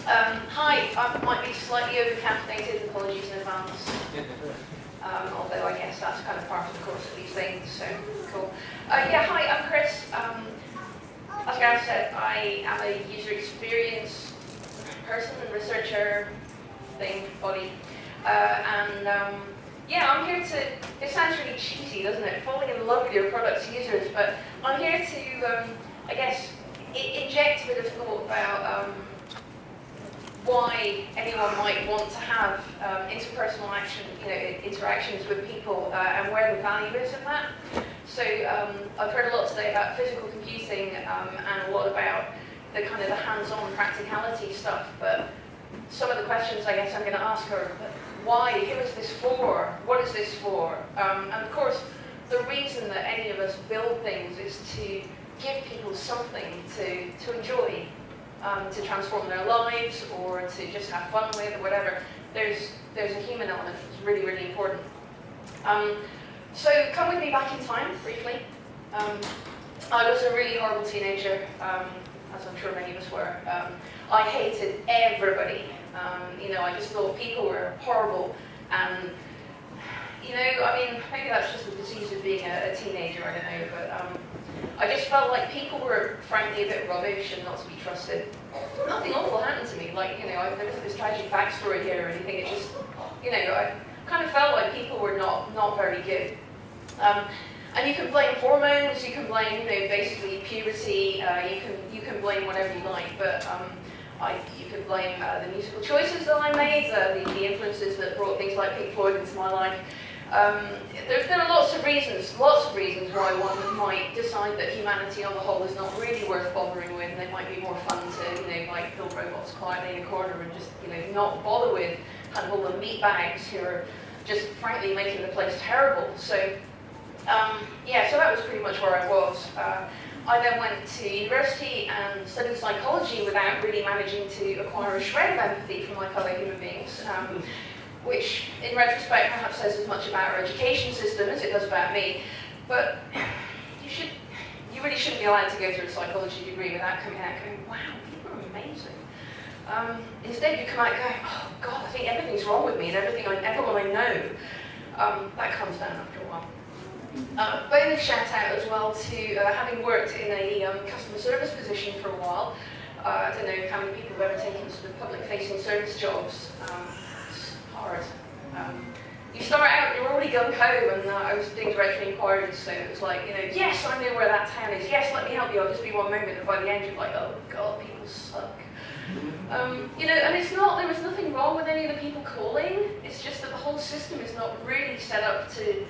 Hi, I might be slightly over-caffeinated, apologies in advance. Although I guess that's kind of part of the course of these things, so cool. Yeah, hi, I'm Chris. As Gareth said, I am a user experience person and researcher body. Yeah, I'm here to, it sounds really cheesy, doesn't it? Falling in love with your product's users, but I'm here to, I guess, inject a bit of thought about why anyone might want to have interpersonal interactions with people and where the value is in that. So I've heard a lot today about physical computing and a lot about the kind of the hands-on practicality stuff, but some of the questions I guess I'm going to ask are, why? Who is this for? What is this for? And of course, the reason that any of us build things is to give people something to enjoy, to transform their lives, or to just have fun with, or whatever. There's a human element that's really, really important. So come with me back in time, briefly. I was a really horrible teenager, as I'm sure many of us were. I hated everybody. I just thought people were horrible, and I mean, maybe that's just the disease of being a teenager, I don't know, but I just felt like people were frankly a bit rubbish and not to be trusted. Nothing awful happened to me, like, there wasn't this tragic backstory here or anything. It just, I kind of felt like people were not very good. And you can blame hormones, you can blame, basically puberty, you can blame whatever you like, but you can blame the musical choices that I made, the influences that brought things like Pink Floyd into my life. There are lots of reasons why one might decide that humanity on the whole is not really worth bothering with, and they might be more fun to, like, build robots quietly in a corner and just, not bother with kind of all the meat bags who are just frankly making the place terrible. So, yeah, so that was pretty much where I was. I then went to university and studied psychology without really managing to acquire a shred of empathy for my fellow human beings, which in retrospect perhaps says as much about our education system as it does about me. But you really shouldn't be allowed to go through a psychology degree without coming out going, wow, people are amazing. Instead you come out going, oh God, I think everything's wrong with me and everyone I know. That comes down after a while. Bonus shout out as well to having worked in a customer service position for a while. I don't know how many people have ever taken sort of public-facing service jobs. It's hard. You start out, you're already gung-ho, and I was doing directory inquiries, so it was like, yes, I know where that town is. Yes, let me help you. I'll just be one moment, and by the end you're like, oh God, people suck. And it's not. There was nothing wrong with any of the people calling. It's just that the whole system is not really set up to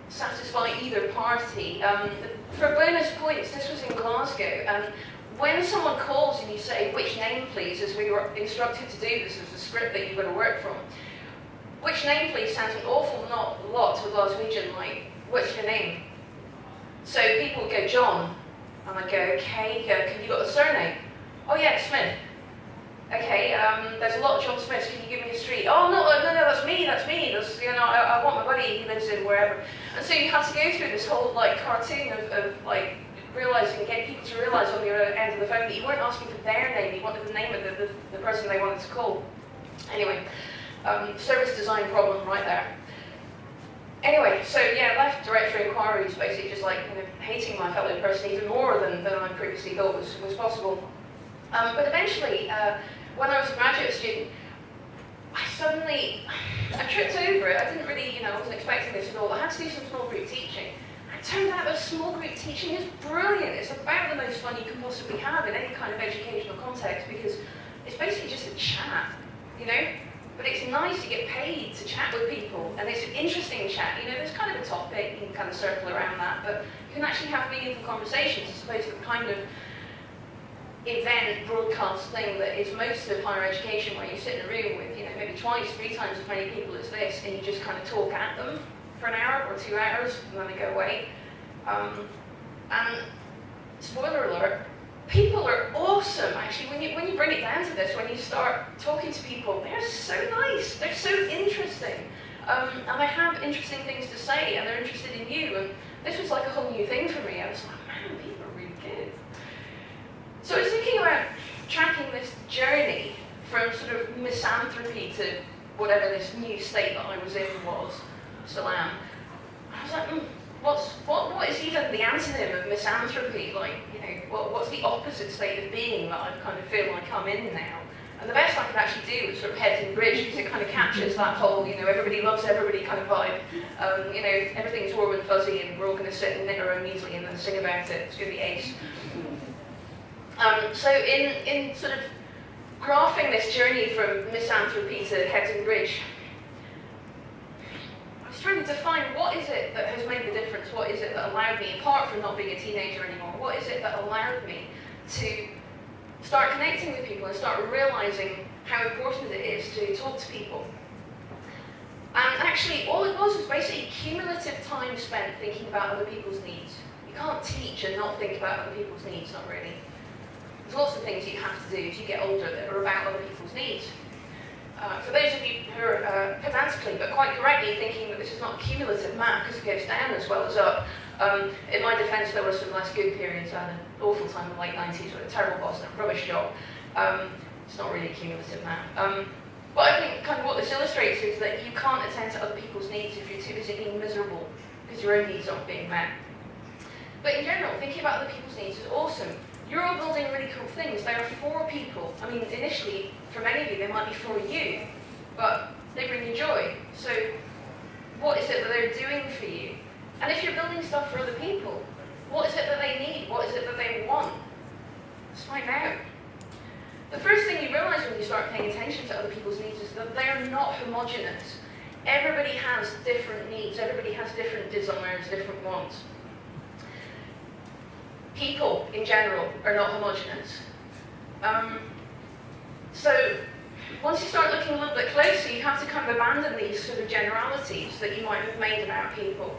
satisfy either party. For bonus points, this was in Glasgow, and when someone calls and you say, which name please, as we were instructed to do, this is the script that you've got to work from, which name please sounds an awful lot to a Glaswegian, like, what's your name? So people would go, John, and I'd go, okay, have you got a surname? Oh yeah, Smith. Okay, there's a lot of John Smiths, can you give me a street? Oh no, that's me, that's, I want my buddy, he lives in wherever. And so you have to go through this whole, like, cartoon of like, realizing, getting people to realize on the other end of the phone that you weren't asking for their name, you wanted the name of the person they wanted to call. Anyway, service design problem right there. Anyway, so yeah, left directory inquiries, basically just like, hating my fellow person even more than I previously thought was possible. But eventually, when I was a graduate student, I tripped over it. I didn't really, I wasn't expecting this at all. I had to do some small group teaching. And it turned out that small group teaching is brilliant. It's about the most fun you can possibly have in any kind of educational context, because it's basically just a chat, But it's nice to get paid to chat with people, and it's an interesting chat. There's kind of a topic, you can kind of circle around that, but you can actually have meaningful conversations as opposed to the kind of event broadcast thing that is most of higher education, where you sit in a room with maybe twice, 3 times as many people as this, and you just kind of talk at them for an hour or 2 hours, and then they go away. And spoiler alert, people are awesome. Actually, when you bring it down to this, when you start talking to people, they're so nice, they're so interesting, and they have interesting things to say, and they're interested in you. And this was like a whole new thing for me. I was like, man, people are really good. So I was thinking about tracking this journey from sort of misanthropy to whatever this new state that I was in was, still am. I was like, what is even the antonym of misanthropy? Like, you know, what's the opposite state of being that I kind of feel like I'm in now? And the best I could actually do was sort of Heads in Bridge, because it kind of captures that whole, you know, everybody loves everybody kind of vibe. You know, everything's warm and fuzzy, and we're all going to sit and knit our own muesli and then sing about it. It's going to be ace. So in sort of graphing this journey from misanthropy to Heads in Bridge, I was trying to define what is it that has made the difference, what is it that allowed me, apart from not being a teenager anymore, what is it that allowed me to start connecting with people and start realizing how important it is to talk to people. And actually, all it was basically cumulative time spent thinking about other people's needs. You can't teach and not think about other people's needs, not really. There's lots of things you have to do as you get older that are about other people's needs. For those of you who are pedantically, but quite correctly, thinking that this is not cumulative math because it goes down as well as up, in my defence, there were some less good periods. I had an awful time in the late 90s with a terrible boss and a rubbish job. It's not really cumulative math. But I think kind of what this illustrates is that you can't attend to other people's needs if you're too busy being miserable because your own needs aren't being met. But in general, thinking about other people's needs is awesome. You're all building really cool things. They are for people. I mean, initially, for many of you, they might be for you, but they bring you joy. So what is it that they're doing for you? And if you're building stuff for other people, what is it that they need? What is it that they want? Let's find out. The first thing you realize when you start paying attention to other people's needs is that they are not homogenous. Everybody has different needs. Everybody has different desires, different wants. People, in general, are not homogenous. So once you start looking a little bit closer, you have to kind of abandon these sort of generalities that you might have made about people.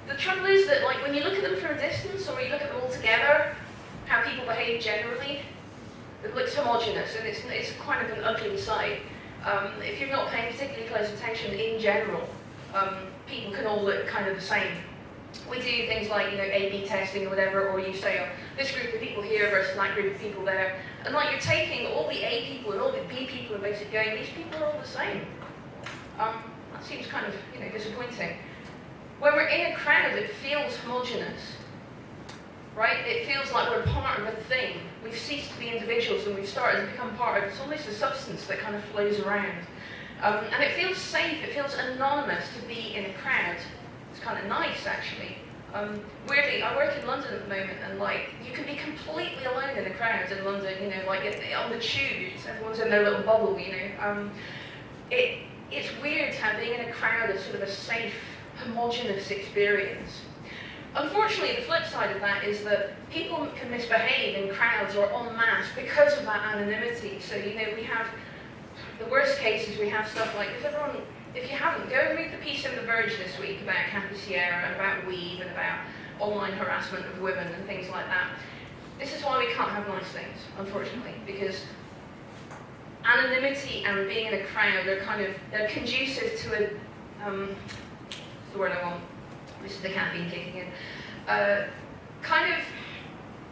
The trouble is that, like, when you look at them from a distance, or when you look at them all together, how people behave generally, it looks homogenous, and it's kind of an ugly sight. If you're not paying particularly close attention in general, people can all look kind of the same. We do things like, you know, A/B testing or whatever, or you say, oh, this group of people here versus that group of people there, and like you're taking all the A people and all the B people and basically going, these people are all the same. That seems kind of, you know, disappointing. When we're in a crowd, it feels homogenous, right? It feels like we're part of a thing. We've ceased to be individuals and we've started to become part of, it's almost a substance that kind of flows around. And it feels safe, it feels anonymous to be in a crowd. It's kind of nice, actually. Weirdly, I work in London at the moment, and like, you can be completely alone in a crowd in London, you know, like on the tube, everyone's in their little bubble, you know. It's weird how being in a crowd is sort of a safe, homogenous experience. Unfortunately, the flip side of that is that people can misbehave in crowds or en masse because of that anonymity. So, you know, we have, the worst cases, we have stuff like, is everyone, if you haven't, go and read the piece in The Verge this week about Campus Sierra and about Weave and about online harassment of women and things like that. This is why we can't have nice things, unfortunately, because anonymity and being in a crowd are kind of, they're conducive to a, what's the word I want? This is the caffeine kicking in. Kind of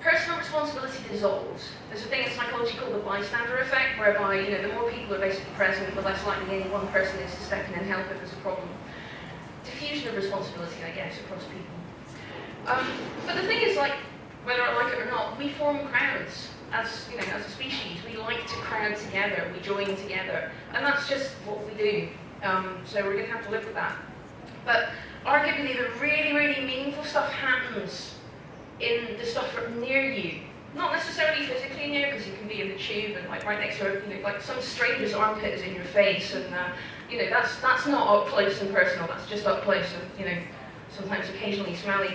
personal responsibility dissolves. There's a thing in psychology called the bystander effect, whereby, you know, the more people are basically present, the less likely any one person is to step in and help if there's a problem. Diffusion of responsibility, I guess, across people. But the thing is, like, whether I like it or not, we form crowds as, you know, as a species. We like to crowd together, we join together, and that's just what we do. So we're going to have to live with that. But arguably, the really, really meaningful stuff happens in the stuff near you. Not necessarily physically near, because you can be in the tube and like right next to, you know, like some stranger's armpit is in your face, and you know, that's not up close and personal. That's just up close and, you know, sometimes occasionally smelly.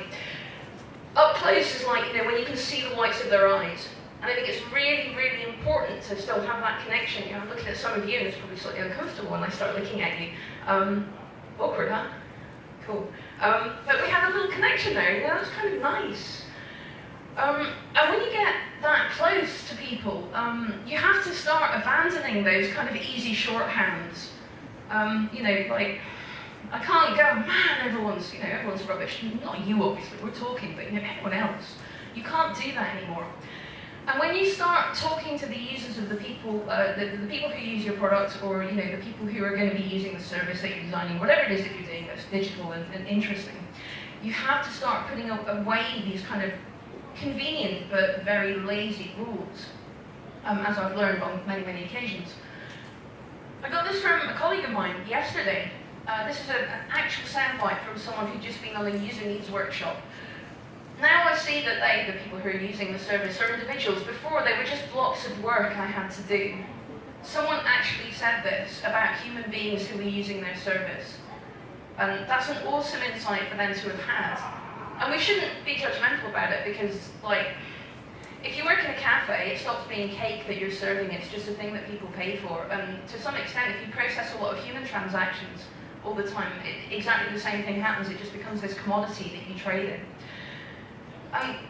Up close is like, you know, when you can see the whites of their eyes. And I think it's really, really important to still have that connection. You know, I'm looking at some of you, and it's probably slightly uncomfortable when I start looking at you. Awkward, huh? Cool. But we have a little connection there. Yeah, that's kind of nice. And when you get that close to people, you have to start abandoning those kind of easy shorthands. You know, like, I can't go, man, everyone's rubbish. Not you, obviously, we're talking, but, you know, everyone else. You can't do that anymore. And when you start talking to the users of the people who use your product, or the people who are going to be using the service that you're designing, whatever it is that you're doing that's digital and interesting, you have to start putting away these kind of convenient but very lazy rules, as I've learned on many, many occasions. I got this from a colleague of mine yesterday. This is an actual soundbite from someone who'd just been on a user needs workshop. Now I see that the people who are using the service, are individuals. Before, they were just blocks of work I had to do. Someone actually said this about human beings who were using their service. And that's an awesome insight for them to have had. And we shouldn't be judgmental about it, because, if you work in a cafe, it stops being cake that you're serving, it's just a thing that people pay for. And to some extent, if you process a lot of human transactions all the time, exactly the same thing happens. It just becomes this commodity that you trade in.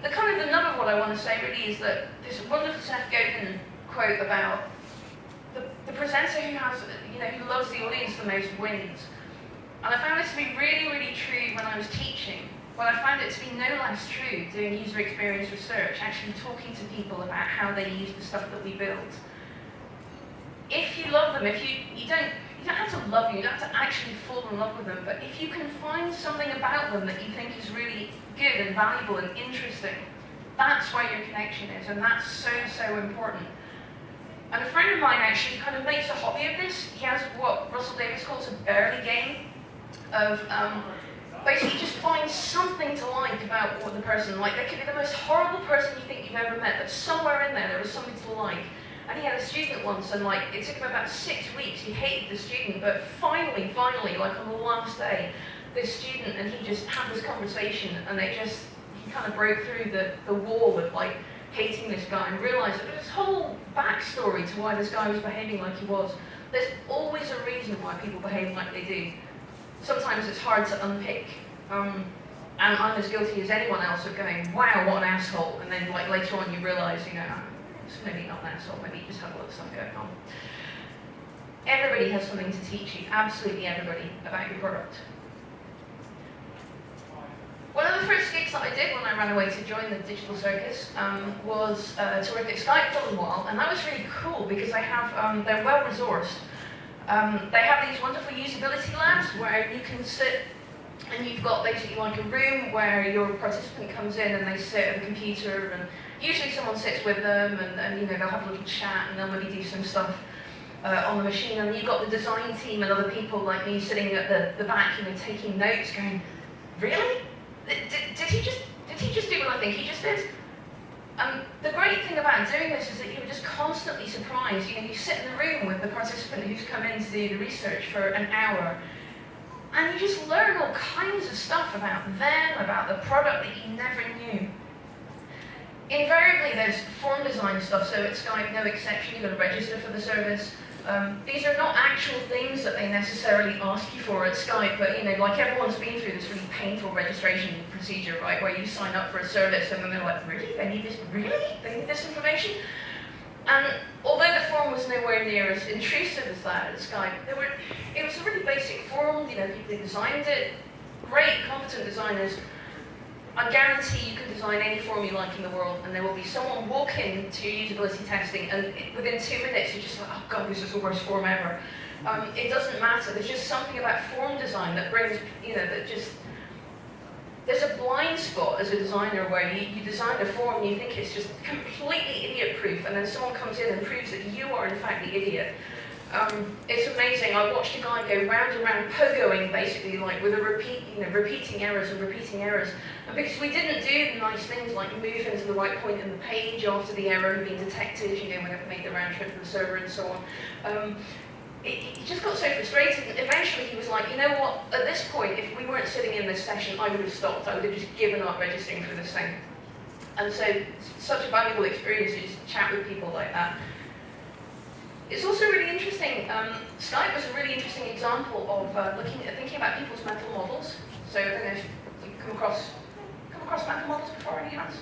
The nub of what I want to say really is that this wonderful Seth Godin quote about the presenter who loves the audience the most wins. And I found this to be really, really true when I was teaching. But I found it to be no less true doing user experience research, actually talking to people about how they use the stuff that we build. If you love them, you don't have to love them, you don't have to actually fall in love with them, but if you can find something about them that you think is really good and valuable and interesting, that's where your connection is, and that's so, so important. And a friend of mine actually kind of makes a hobby of this. He has what Russell Davis calls a Burley game of basically just find something to like about what the person, like they could be the most horrible person you think you've ever met, but somewhere in there was something to like. And he had a student once, and it took him about 6 weeks. He hated the student, but finally, on the last day, this student and he just had this conversation, and he kind of broke through the wall of hating this guy and realized that there's this whole backstory to why this guy was behaving like he was. There's always a reason why people behave like they do. Sometimes it's hard to unpick, and I'm as guilty as anyone else of going, wow, what an asshole, and then later on you realize, it's maybe not an asshole, maybe you just have a lot of stuff going on. Everybody has something to teach you, absolutely everybody, about your product. One of the first gigs that I did when I ran away to join the digital circus was to work at Skype for a little while, and that was really cool because they're well resourced. They have these wonderful usability labs where you can sit, and you've got basically a room where your participant comes in and they sit at a computer, and usually someone sits with them, and they'll have a little chat, and they'll maybe do some stuff on the machine, and you've got the design team and other people like me sitting at the back, taking notes, going, really? Did he just do what I think he just did? The great thing about doing this is that you're just constantly surprised. You sit in the room with the participant who's come in to do the research for an hour, and you just learn all kinds of stuff about them, about the product that you never knew. Invariably, there's form design stuff, so at Skype, no exception, you've got to register for the service. These are not actual things that they necessarily ask you for at Skype, but everyone's been through this really painful registration procedure, right, where you sign up for a service and then they're like, really? They need this? Really? They need this information? And although the form was nowhere near as intrusive as that at Skype, it was a really basic form, people who designed it, great, competent designers. I guarantee you can design any form you like in the world, and there will be someone walking to usability testing, and within 2 minutes you're just like, oh god, this is the worst form ever. It doesn't matter. There's just something about form design that brings, there's a blind spot as a designer where you design a form, you think it's just completely idiot-proof, and then someone comes in and proves that you are in fact the idiot. It's amazing. I watched a guy go round and round pogoing, basically, with a repeating errors and repeating errors. And because we didn't do the nice things like move into the right point in the page after the error had been detected, when it made the round trip to the server and so on. He just got so frustrated, and eventually he was like, you know what, at this point, if we weren't sitting in this session, I would have stopped. I would have just given up registering for this thing. And so, such a valuable experience to just chat with people like that. It's also really interesting. Skype was a really interesting example of thinking about people's mental models. So I don't know if you've come across mental models before, any hands?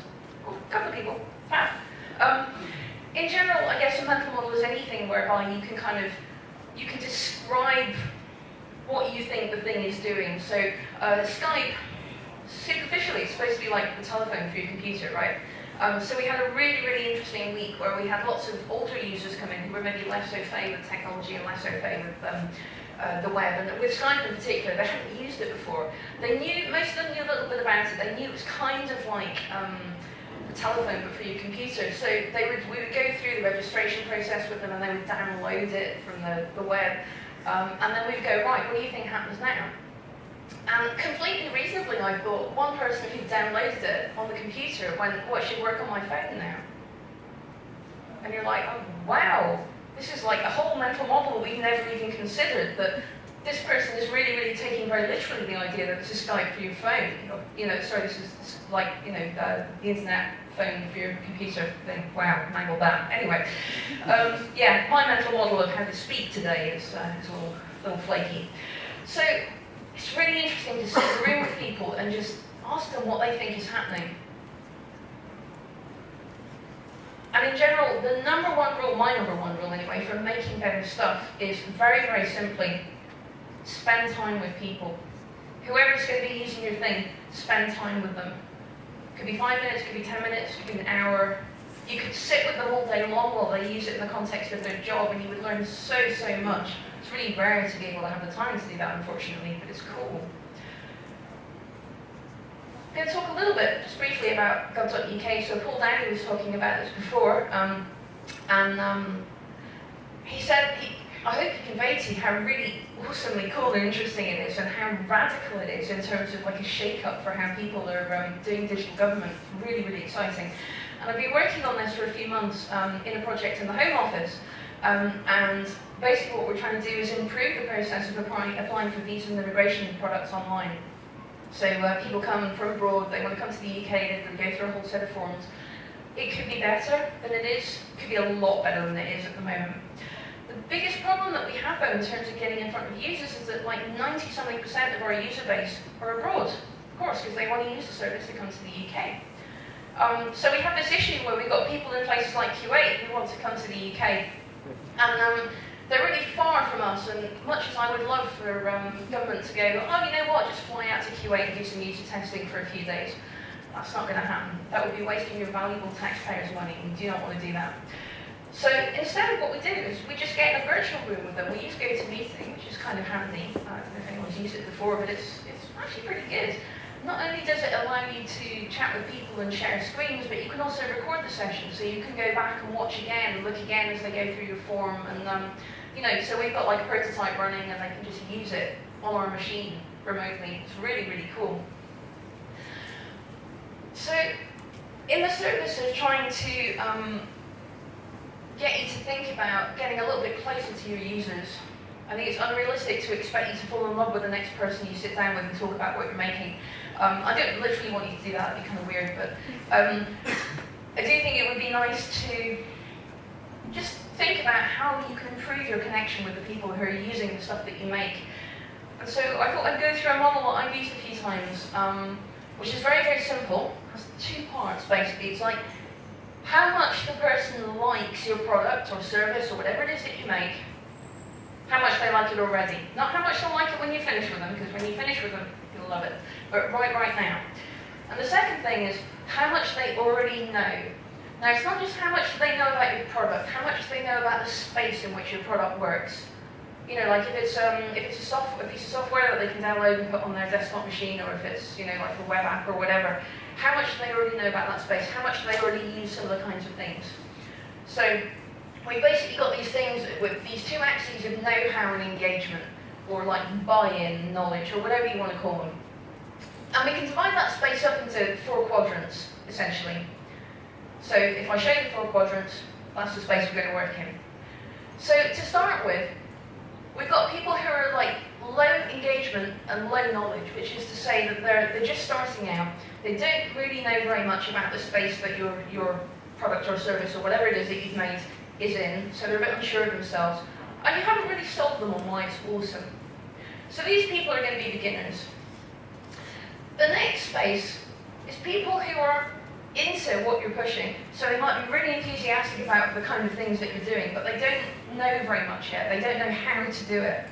Oh, a couple of people. Fab. In general, I guess a mental model is anything whereby you can describe what you think the thing is doing. So Skype, superficially, it's supposed to be like the telephone for your computer, right? So we had a really, really interesting week where we had lots of older users come in who were maybe less au fait with technology and less au fait with the web. And with Skype in particular, they hadn't used it before. They knew, most of them knew a little bit about it. They knew it was kind of like a telephone but for your computer. So we would go through the registration process with them and they would download it from the web. And then we'd go, right, what do you think happens now? And completely reasonably, I thought, one person who downloaded it on the computer went, well, it should work on my phone now. And you're like, oh, wow, this is like a whole mental model we've never even considered, that this person is really, really taking very literally the idea that this is Skype for your phone. This is like, the internet phone for your computer thing. Wow, mangled that. Anyway, yeah, my mental model of how to speak today is a little flaky. So it's really interesting to sit in a room with people and just ask them what they think is happening. And in general, the number one rule, my number one rule anyway, for making better stuff is very, very simply, spend time with people. Whoever's going to be using your thing, spend time with them. It could be 5 minutes, it could be 10 minutes, it could be an hour. You could sit with them all day long while they use it in the context of their job and you would learn so, so much. It's really rare to be able to have the time to do that, unfortunately, but it's cool. I'm going to talk a little bit, just briefly, about gov.uk. So Paul Downey was talking about this before, he said, I hope he conveyed to you how really awesomely cool and interesting it is and how radical it is in terms of like a shake-up for how people are doing digital government. Really, really exciting. And I've been working on this for a few months in a project in the Home Office. And basically what we're trying to do is improve the process of applying for visa and immigration products online. So people come from abroad, they want to come to the UK, they go through a whole set of forms. It could be better than it is. It could be a lot better than it is at the moment. The biggest problem that we have though in terms of getting in front of users is that like 90-something% of our user base are abroad, of course, because they want to use the service to come to the UK. So we have this issue where we've got people in places like Kuwait who want to come to the UK. And they're really far from us, and much as I would love for government to go, oh, you know what, just fly out to Kuwait and do some user testing for a few days. That's not going to happen. That would be wasting your valuable taxpayers' money, and you don't want to do that. So instead, what we do is we just get in a virtual room with them. We use GoToMeeting, which is kind of handy. I don't know if anyone's used it before, but it's actually pretty good. Not only does it allow you to chat with people and share screens, but you can also record the session, so you can go back and watch again and look again as they go through your form. And so we've got like a prototype running, and they can just use it on our machine remotely. It's really, really cool. So, in the service of trying to get you to think about getting a little bit closer to your users, I think it's unrealistic to expect you to fall in love with the next person you sit down with and talk about what you're making. I don't literally want you to do that, that'd be kind of weird, but I do think it would be nice to just think about how you can improve your connection with the people who are using the stuff that you make. And so I thought I'd go through a model that I've used a few times, which is very, very simple. It has 2 parts, basically. It's like how much the person likes your product or service or whatever it is that you make, how much they like it already. Not how much they'll like it when you finish with them, because when you finish with them, you'll love it. But right now. And the second thing is how much they already know. Now, it's not just how much they know about your product, how much they know about the space in which your product works. Like if it's a piece of software that they can download and put on their desktop machine, or if it's like a web app or whatever, how much do they already know about that space? How much do they already use some of the kinds of things? So we've basically got these things with these 2 axes of know-how and engagement, or like buy-in, knowledge, or whatever you want to call them. And we can divide that space up into 4 quadrants, essentially. So if I show you the 4 quadrants, that's the space we're going to work in. So to start with, we've got people who are like low engagement and low knowledge, which is to say that they're just starting out. They don't really know very much about the space that your product or service or whatever it is that you've made is in, so they're a bit unsure of themselves. And you haven't really sold them on why it's awesome. So these people are going to be beginners. The next space is people who are into what you're pushing. So they might be really enthusiastic about the kind of things that you're doing, but they don't know very much yet. They don't know how to do it.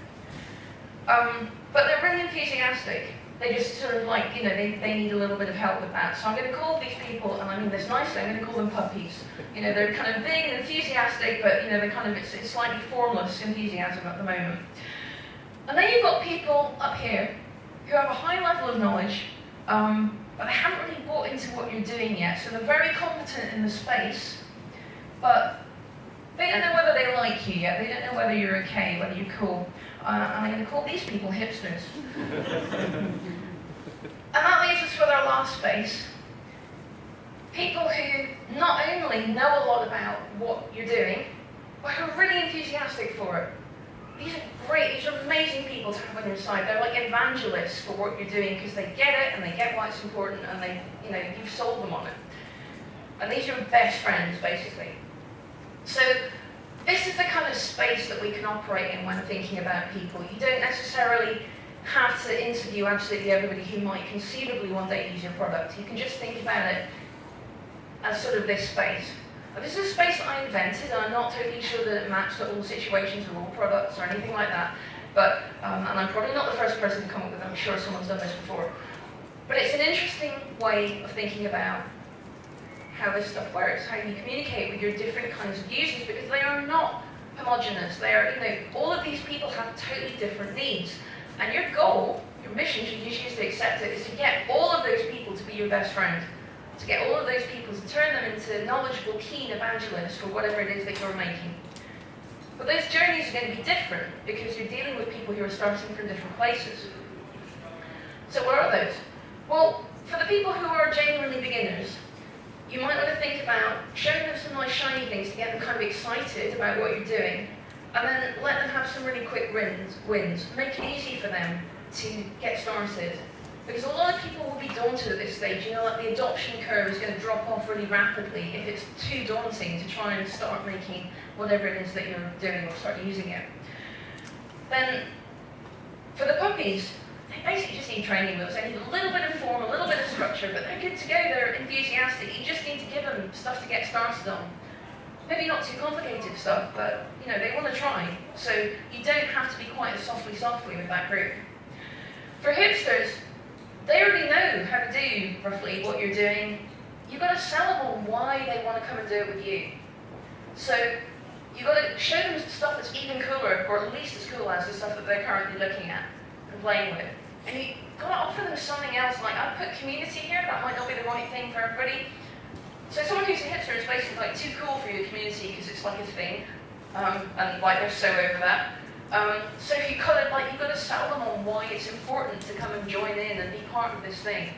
But they're really enthusiastic. they just sort of like, they need a little bit of help with that. So I'm going to call these people, and I mean this nicely, I'm going to call them puppies. They're kind of big and enthusiastic, but they're kind of, it's slightly formless enthusiasm at the moment. And then you've got people up here who have a high level of knowledge, but they haven't really bought into what you're doing yet. So they're very competent in the space, but they don't know whether they like you yet. They don't know whether you're okay, whether you're cool. And I'm going to call these people hipsters. And that leaves us with our last space. People who not only know a lot about what you're doing, but who are really enthusiastic for it. These are great, these are amazing people to have on your side. They're like evangelists for what you're doing because they get it and they get why it's important and you've sold them on it. And these are your best friends, basically. So this is the kind of space that we can operate in when thinking about people. You don't necessarily have to interview absolutely everybody who might conceivably one day use your product. You can just think about it as sort of this space. Now, this is a space that I invented, and I'm not totally sure that it maps to all situations or all products or anything like that. But, and I'm probably not the first person to come up with it, I'm sure someone's done this before. But it's an interesting way of thinking about how this stuff works, how you communicate with your different kinds of users, because they are not homogenous. They are, all of these people have totally different needs. And your goal, your mission, should you choose to accept it, is to get all of those people to be your best friend. To get all of those people to turn them into knowledgeable, keen evangelists for whatever it is that you're making. But those journeys are going to be different because you're dealing with people who are starting from different places. So what are those? Well, for the people who are genuinely beginners, you might want to think about showing them some nice shiny things to get them kind of excited about what you're doing, and then let them have some really quick wins. Make it easy for them to get started. Because a lot of people will be daunted at this stage. Like the adoption curve is going to drop off really rapidly if it's too daunting to try and start making whatever it is that you're doing or start using it. Then, for the puppies, they basically just need training wheels. They need a little bit of form, a little bit of structure, but they're good to go. They're enthusiastic. You just need to give them stuff to get started on. Maybe not too complicated stuff, but they want to try. So you don't have to be quite as softly with that group. For hipsters, they already know how to do roughly what you're doing. You've got to sell them on why they want to come and do it with you. So you've got to show them stuff that's even cooler, or at least as cool as the stuff that they're currently looking at and playing with. And you've got to offer them something else, like I've put community here, that might not be the right thing for everybody. So someone who's a hipster is basically like too cool for your community because it's like a thing, and like they're so over that. So you've got to sell them on why it's important to come and join in and be part of this thing.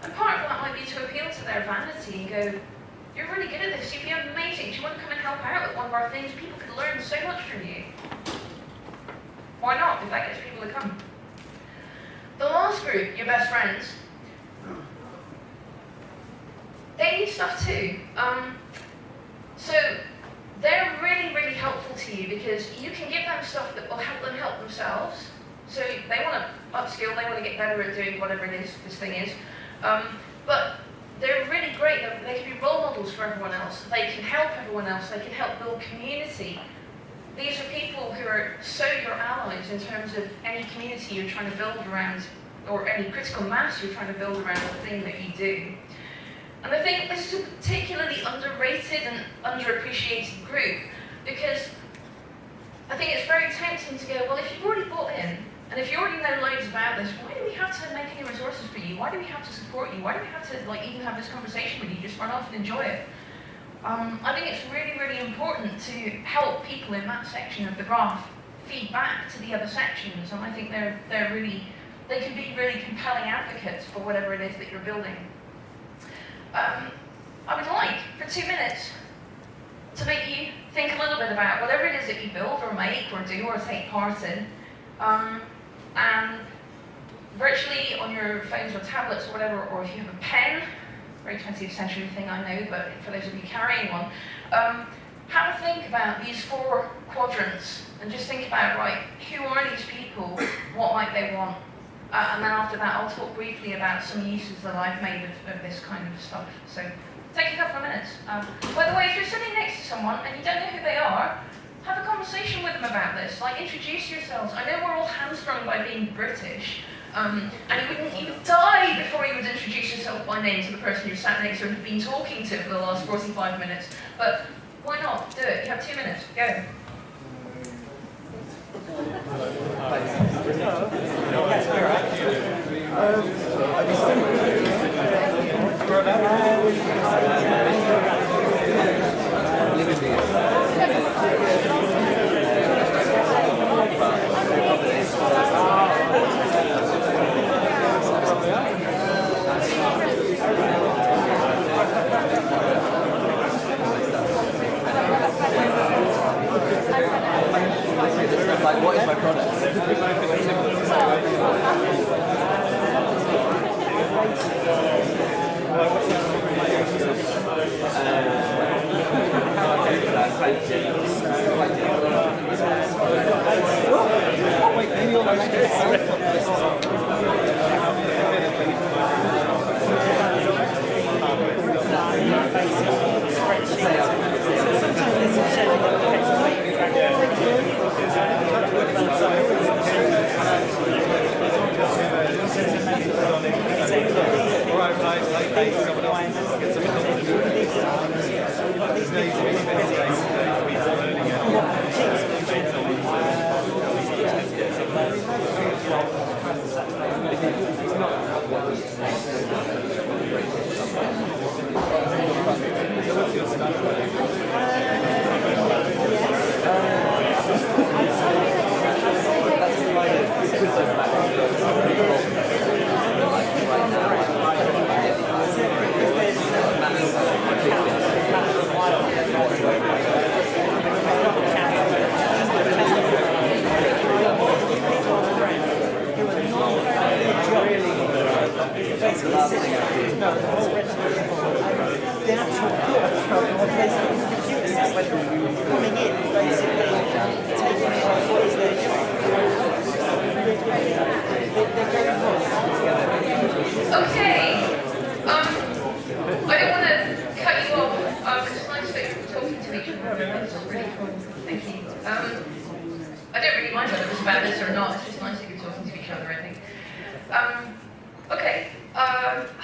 And part of that might be to appeal to their vanity and go, you're really good at this, you'd be amazing, do you want to come and help out with one of our things? People could learn so much from you. Why not, if that gets people to come? The last group, your best friends, they need stuff too. So they're really, really helpful to you because you can give them stuff that will help them help themselves. So they want to upskill, they want to get better at doing whatever it is this thing is. But they're really great. They can be role models for everyone else. They can help everyone else. They can help build community. These are people who are so your allies in terms of any community you're trying to build around, or any critical mass you're trying to build around the thing that you do. And I think this is a particularly underrated and underappreciated group because I think it's very tempting to go, well, if you've already bought in, and if you already know loads about this, why do we have to make any resources for you? Why do we have to support you? Why do we have to even have this conversation with you? Just run off and enjoy it. I think it's really, really important to help people in that section of the graph feed back to the other sections, and I think they can be really compelling advocates for whatever it is that you're building. I would like, for 2 minutes, to make you think a little bit about whatever it is that you build or make or do or take part in, and virtually on your phones or tablets or whatever, or if you have a pen, very 20th century thing I know, but for those of you carrying one, have a think about these 4 quadrants and just think about, right, who are these people, what might they want? And then after that, I'll talk briefly about some uses that I've made of this kind of stuff. So take a couple of minutes. By the way, if you're sitting next to someone and you don't know who they are, have a conversation with them about this. Like, introduce yourselves. I know we're all hamstrung by being British, And you would die before you would introduce yourself by name to the person you sat next to and have been talking to for the last 45 minutes. But why not? Do it. You have 2 minutes. Go. Like, what is my product?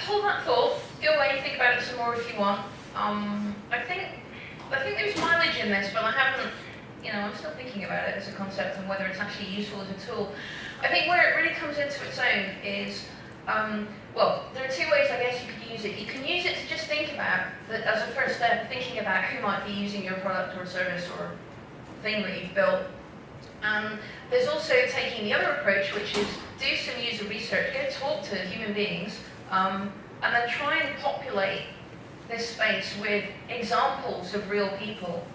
Hold that thought. Go away, think about it some more if you want. I think there's mileage in this, but I haven't, I'm still thinking about it as a concept and whether it's actually useful as a tool. I think where it really comes into its own is, well, there are two ways I guess you could use it. You can use it to just think about, that as a first step, thinking about who might be using your product or service or thing that you've built. There's also taking the other approach, which is do some user research, go talk to human beings, and then try and populate this space with examples of real people,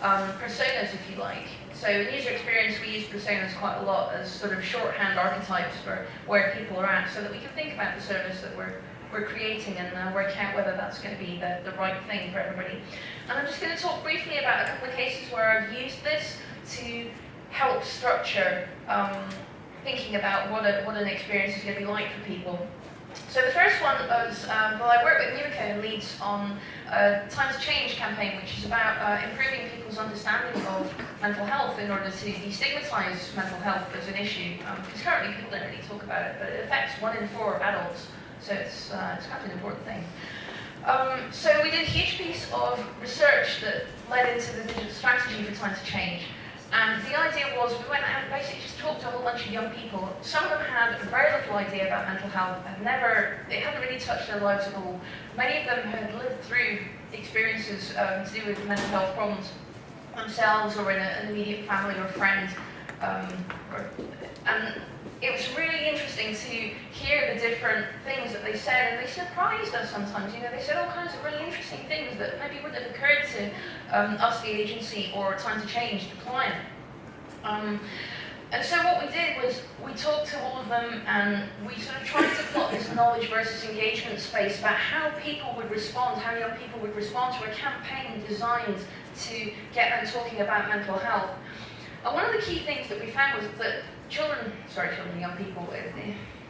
personas if you like. So in user experience we use personas quite a lot as sort of shorthand archetypes for where people are at, so that we can think about the service that we're creating and work out whether that's going to be the right thing for everybody. And I'm just going to talk briefly about a couple of cases where I've used this to help structure thinking about what an experience is going to be like for people. So the first one was, well, I work with Munico and leads on a Time to Change campaign, which is about improving people's understanding of mental health in order to destigmatize mental health as an issue. Because currently people don't really talk about it, but it affects 1 in 4 adults, so it's kind of an important thing. So we did a huge piece of research that led into the digital strategy for Time to Change. And the idea was we went out and basically just talked to a whole bunch of young people. Some of them had very little idea about mental health, it hadn't really touched their lives at all. Many of them had lived through experiences to do with mental health problems themselves or in an immediate family or friend. And it was really interesting to hear the different things that they said, and they surprised us sometimes. They said all kinds of really interesting things that maybe wouldn't have occurred to us, the agency, or Time to Change, the client. And so what we did was we talked to all of them, and we sort of tried to plot this knowledge versus engagement space about how people would respond, how young people would respond to a campaign designed to get them talking about mental health. And one of the key things that we found was that young people,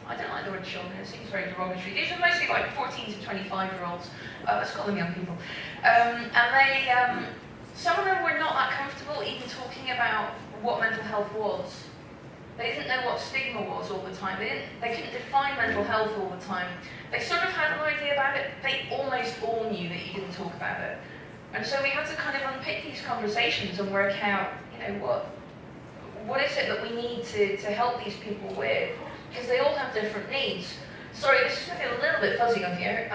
I don't like the word children, it seems very derogatory. These are mostly like 14 to 25-year-olds, let's call them young people. And some of them were not that comfortable even talking about what mental health was. They didn't know what stigma was all the time. They couldn't define mental health all the time. They sort of had an idea about it. They almost all knew that you didn't talk about it. And so we had to kind of unpick these conversations and work out, what is it that we need to help these people with? Because they all have different needs. Sorry, this is going to be a little bit fuzzy on here.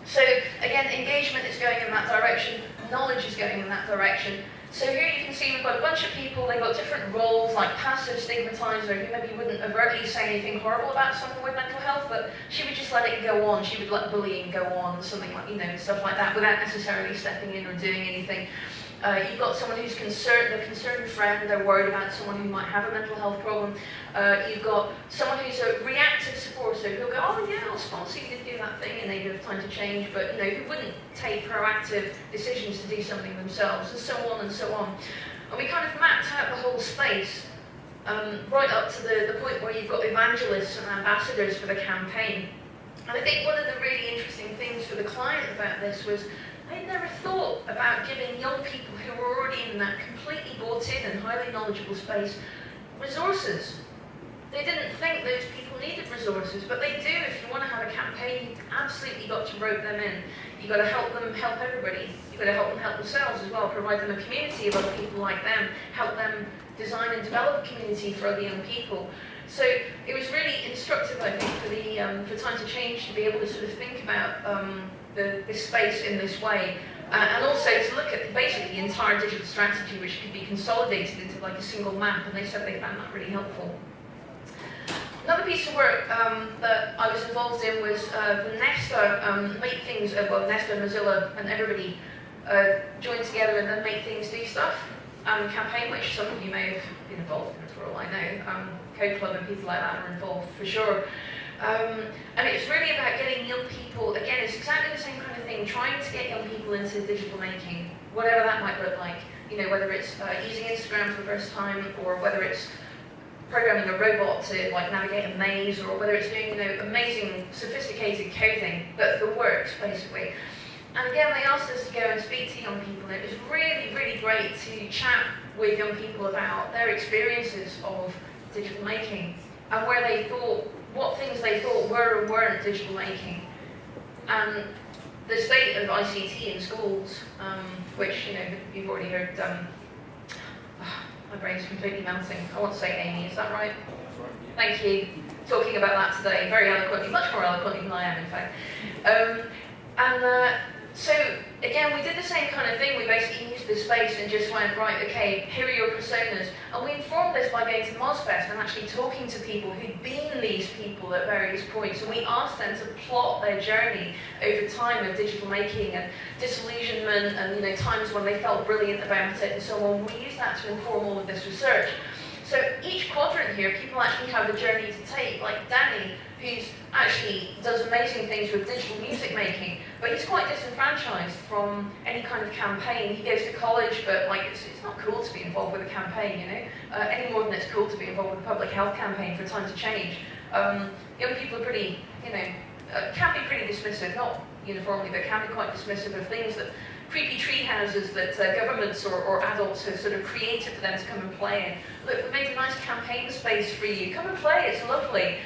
So again, engagement is going in that direction, knowledge is going in that direction. So here you can see we've got a bunch of people, they've got different roles, like passive stigmatizer, who maybe wouldn't overtly say anything horrible about someone with mental health, but she would just let it go on, she would let bullying go on, something like, stuff like that, without necessarily stepping in or doing anything. You've got someone who's the concerned friend, they're worried about someone who might have a mental health problem. You've got someone who's a reactive supporter who'll go, oh yeah, I'll sponsor you to do that thing, and they have time to change, but who wouldn't take proactive decisions to do something themselves, and so on and so on. And we kind of mapped out the whole space, right up to the point where you've got evangelists and ambassadors for the campaign. And I think one of the really interesting things for the client about this was I'd never thought about giving young people who were already in that completely bought in and highly knowledgeable space resources. They didn't think those people needed resources, but they do. If you want to have a campaign, you've absolutely got to rope them in. You've got to help them help everybody. You've got to help them help themselves as well, provide them a community of other people like them, help them design and develop a community for other young people. So it was really instructive, I think, for Time to Change to be able to sort of think about this space in this way, and also to look at basically the entire digital strategy, which could be consolidated into like a single map, and they said they found that really helpful. Another piece of work that I was involved in was the Nesta Make Things, Nesta, Mozilla, and everybody joined together and then Make Things Do Stuff campaign, which some of you may have been involved in for all I know. Code Club and people like that are involved for sure. And it's really about getting young people, again, it's exactly the same kind of thing, trying to get young people into digital making, whatever that might look like. Whether it's using Instagram for the first time, or whether it's programming a robot to navigate a maze, or whether it's doing amazing, sophisticated coding that works, basically. And again, they asked us to go and speak to young people, and it was really, really great to chat with young people about their experiences of digital making, and what things they thought were and weren't digital making, and the state of ICT in schools, which you've already heard. My brain's completely melting. I want to say Amy, is that right? Thank you. Talking about that today, very eloquently, much more eloquently than I am, in fact. So again, we did the same kind of thing. We basically used this space and just went, right, okay, here are your personas. And we informed this by going to MozFest and actually talking to people who'd been these people at various points. And we asked them to plot their journey over time of digital making and disillusionment and times when they felt brilliant about it and so on. We used that to inform all of this research. So each quadrant here, people actually have a journey to take, like Danny, who actually does amazing things with digital music making, but he's quite disenfranchised from any kind of campaign. He goes to college, but it's not cool to be involved with a campaign, any more than it's cool to be involved with a public health campaign for Time to Change. Young people are pretty, can be pretty dismissive, not uniformly, but can be quite dismissive of things that creepy tree houses that governments or adults have sort of created for them to come and play in. Look, we made a nice campaign space for you. Come and play, it's lovely.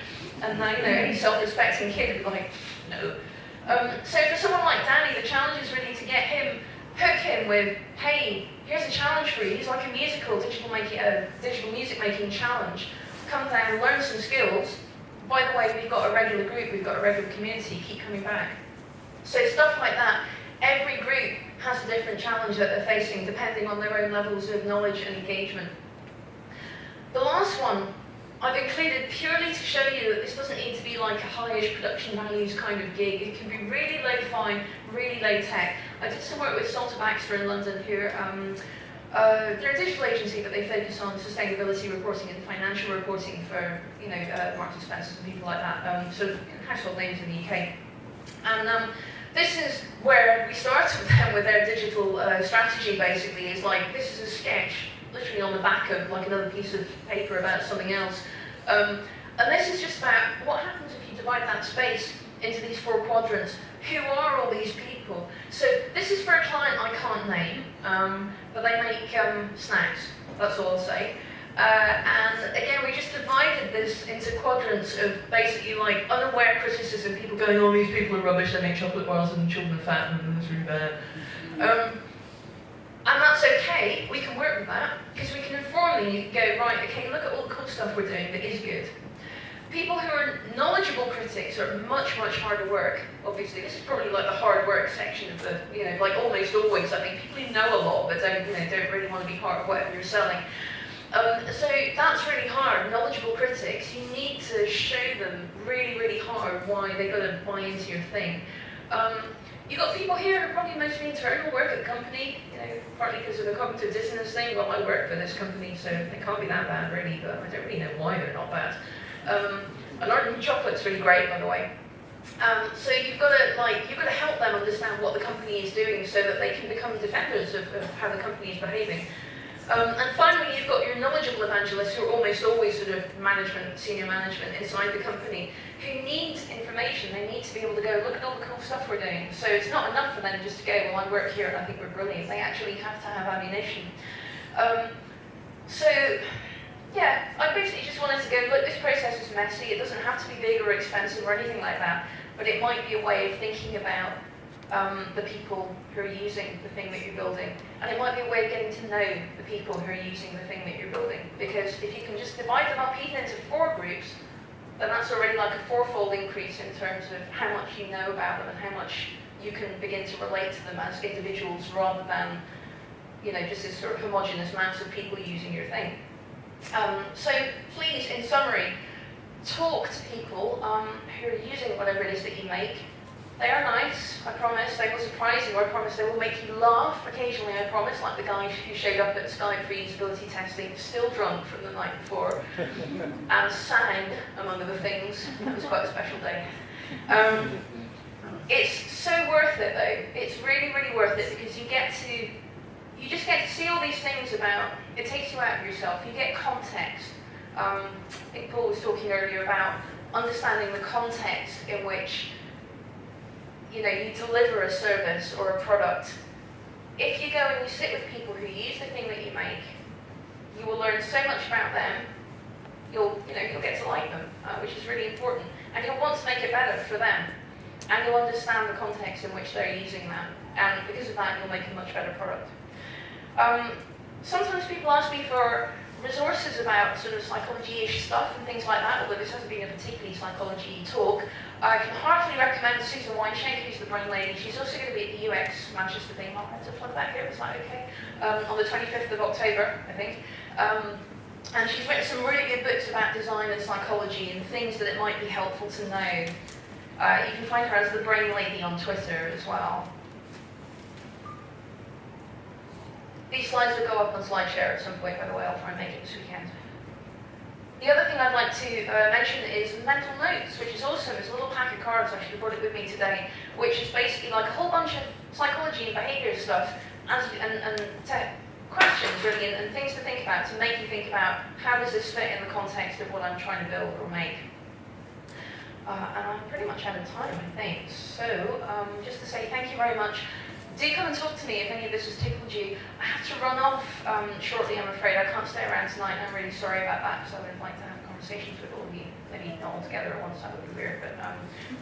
And any self-respecting kid would be like, no. So for someone like Danny, the challenge is really to get him, hook him with, hey, here's a challenge for you. It's like a musical digital music making challenge. Come down, learn some skills. By the way, we've got a regular group, we've got a regular community, keep coming back. So stuff like that. Every group has a different challenge that they're facing depending on their own levels of knowledge and engagement. The last one I've included purely to show you that this doesn't need to be like a high-ish production values kind of gig. It can be really low-fi, really low-tech. I did some work with Salter Baxter in London, who they're a digital agency, but they focus on sustainability reporting and financial reporting for Marks and Spencer and people like that, sort of household names in the UK. And this is where we started with them with their digital strategy, basically, is this is a sketch, literally on the back of another piece of paper about something else. And this is just about what happens if you divide that space into these 4 quadrants. Who are all these people? So this is for a client I can't name, but they make snacks, that's all I'll say. And again, we divided this into quadrants of basically like unaware criticism, people going, oh, these people are rubbish, they make chocolate bars and children are fat and it's really bad. And that's okay, we can work with that, because we can informally go, right, okay, look at all the cool stuff we're doing that is good. People who are knowledgeable critics are much, much harder work, obviously. This is probably like the hard work section of the, like almost always, I think, people who know a lot but don't really want to be part of whatever you're selling. So that's really hard. Knowledgeable critics, you need to show them really, really hard why they've got to buy into your thing. You've got people here who are probably mostly internal work at the company, partly because of the cognitive dissonance thing. Well, I work for this company, so they can't be that bad, really, but I don't really know why they're not bad. And our chocolate's really great, by the way. So you've got to help them understand what the company is doing so that they can become defenders of how the company is behaving. And finally, you've got your knowledgeable evangelists who are almost always sort of management, senior management inside the company, who need information. They need to be able to go, look at all the cool stuff we're doing. So it's not enough for them just to go, well, I work here and I think we're brilliant. They actually have to have ammunition. So yeah, I basically just wanted to go, look, this process is messy. It doesn't have to be big or expensive or anything like that, but it might be a way of thinking about the people who are using the thing that you're building. And it might be a way of getting to know the people who are using the thing that you're building. Because if you can just divide them up even into 4 groups, then that's already like a 4-fold increase in terms of how much you know about them and how much you can begin to relate to them as individuals rather than, just this sort of homogeneous mass of people using your thing. So please, in summary, talk to people who are using whatever it is that you make. They are nice, I promise. They will surprise you, I promise. They will make you laugh occasionally, I promise, like the guy who showed up at Skype for usability testing, still drunk from the night before, and sang, among other things. That was quite a special day. It's so worth it, though. It's really, really worth it, because you just get to see all these things about, it takes you out of yourself. You get context. I think Paul was talking earlier about understanding the context in which you deliver a service or a product. If you go and you sit with people who use the thing that you make, you will learn so much about them. You'll get to like them, which is really important, and you'll want to make it better for them, and you'll understand the context in which they're using that, and because of that, you'll make a much better product. Sometimes people ask me for resources about sort of psychology-ish stuff and things like that, although this hasn't been a particularly psychology talk. I can heartily recommend Susan Weinschenk, who's the brain lady. She's also going to be at the UX Manchester thing. I'll have to plug that here, is that okay? On the 25th of October, I think. And she's written some really good books about design and psychology and things that it might be helpful to know. You can find her as the brain lady on Twitter as well. These slides will go up on SlideShare at some point, by the way. I'll try and make it this weekend. The other thing I'd like to mention is mental notes, which is awesome. It's a little pack of cards. I should have brought it with me today, which is basically like a whole bunch of psychology and behavior stuff and questions, really, and things to think about, to make you think about how does this fit in the context of what I'm trying to build or make. And I'm pretty much out of time, I think. So just to say thank you very much. Do come and talk to me if any of this has tickled you. I have to run off shortly, I'm afraid. I can't stay around tonight, and I'm really sorry about that, because I would like to have conversations with all of you. Maybe not all together at once, that would be weird, but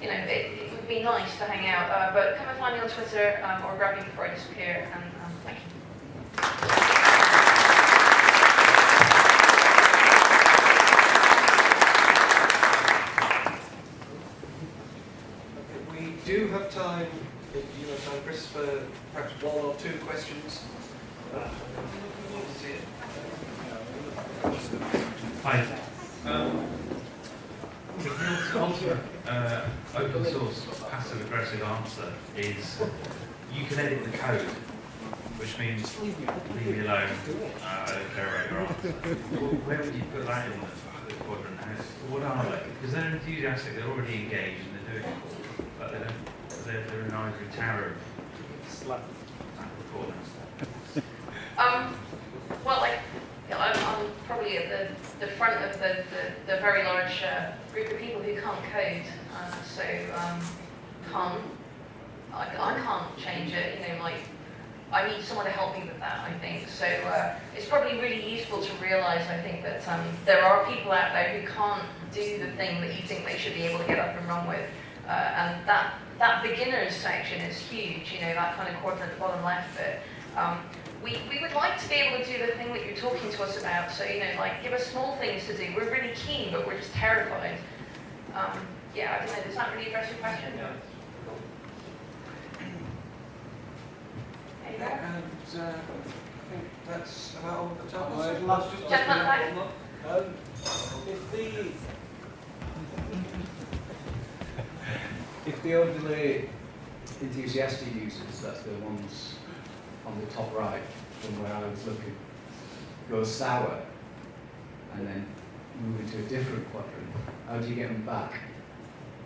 it would be nice to hang out. But come and find me on Twitter, or grab me before I disappear, and thank you. We do have time. If you have time, Chris, for perhaps 1 or 2 questions. Hi. The ultimate open source passive aggressive answer is you can edit the code, which means leave me alone. I don't care about your answer. Where would you put that in the quadrant? What are they? Because they're enthusiastic, they're already engaged, and they're doing it, but they don't. They're in an ivory tower of performance. Well, I'm probably at the front of the very large group of people who can't code, so I can't change it. I need someone to help me with that, I think. So it's probably really useful to realise, I think, that there are people out there who can't do the thing that you think they should be able to get up and run with. And that beginners section is huge, you know, that kind of quadrant at the bottom left bit. We would like to be able to do the thing that you're talking to us about. So, you know, like, give us small things to do. We're really keen, but we're just terrified. Yeah, I don't know, does that really address your question? Yeah. There you go. And I think that's about all the topics. Well, last just Gentleman back. If the overly enthusiastic users, that's the ones on the top right from where I was looking, go sour and then move into a different quadrant, how do you get them back?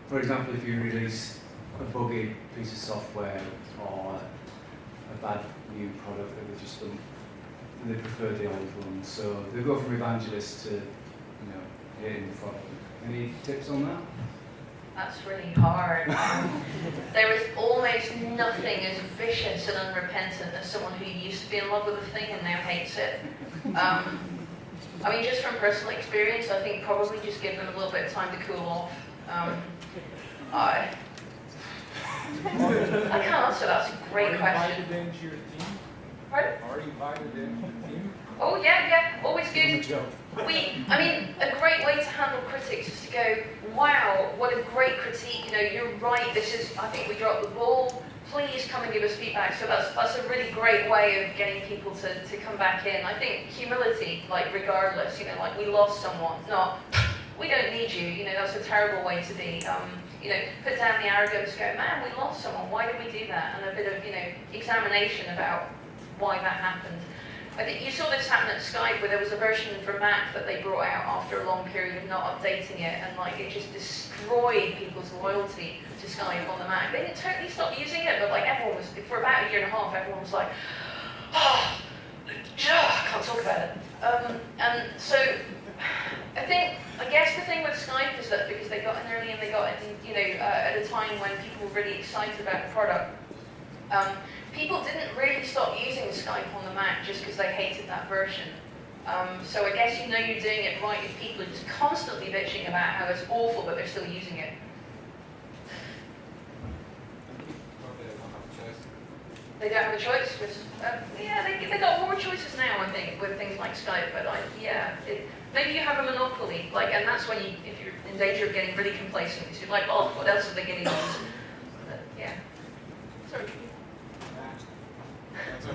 For example, if you release a buggy piece of software or a bad new product that they just don't, they prefer the old one. So they go from evangelist to, you know, hating the product. Any tips on that? That's really hard. There is almost nothing as vicious and unrepentant as someone who used to be in love with a thing and now hates it. I mean, just from personal experience, I think probably just give them a little bit of time to cool off. I can't answer that. That's a great question. Are you invited into your team? Pardon? Are you invited into your team? Oh yeah, always good. I mean, a great way to handle critics is to go, wow, what a great critique, you know, you're right, I think we dropped the ball, please come and give us feedback. So that's a really great way of getting people to come back in. I think humility, like, regardless, you know, like, we lost someone, not, we don't need you, you know, that's a terrible way to be. You know, put down the arrogance, go, man, we lost someone, why did we do that? And a bit of, you know, examination about why that happened. I think you saw this happen at Skype, where there was a version for Mac that they brought out after a long period of not updating it, and like it just destroyed people's loyalty to Skype on the Mac. They didn't totally stop using it, but like everyone was, for about a year and a half, everyone was like, oh, I can't talk about it. And so I guess the thing with Skype is that because they got in early and they got in, you know, at a time when people were really excited about the product, people didn't really stop using Skype on the Mac just because they hated that version. So I guess you know you're doing it right if people are just constantly bitching about how it's awful, but they're still using it. They don't have a choice. Yeah, they got more choices now, I think, with things like Skype. But yeah, maybe you have a monopoly, like, and that's when you, if you're in danger of getting really complacent, you're like, oh, what else are they getting on? Yeah. Sorry. That's it.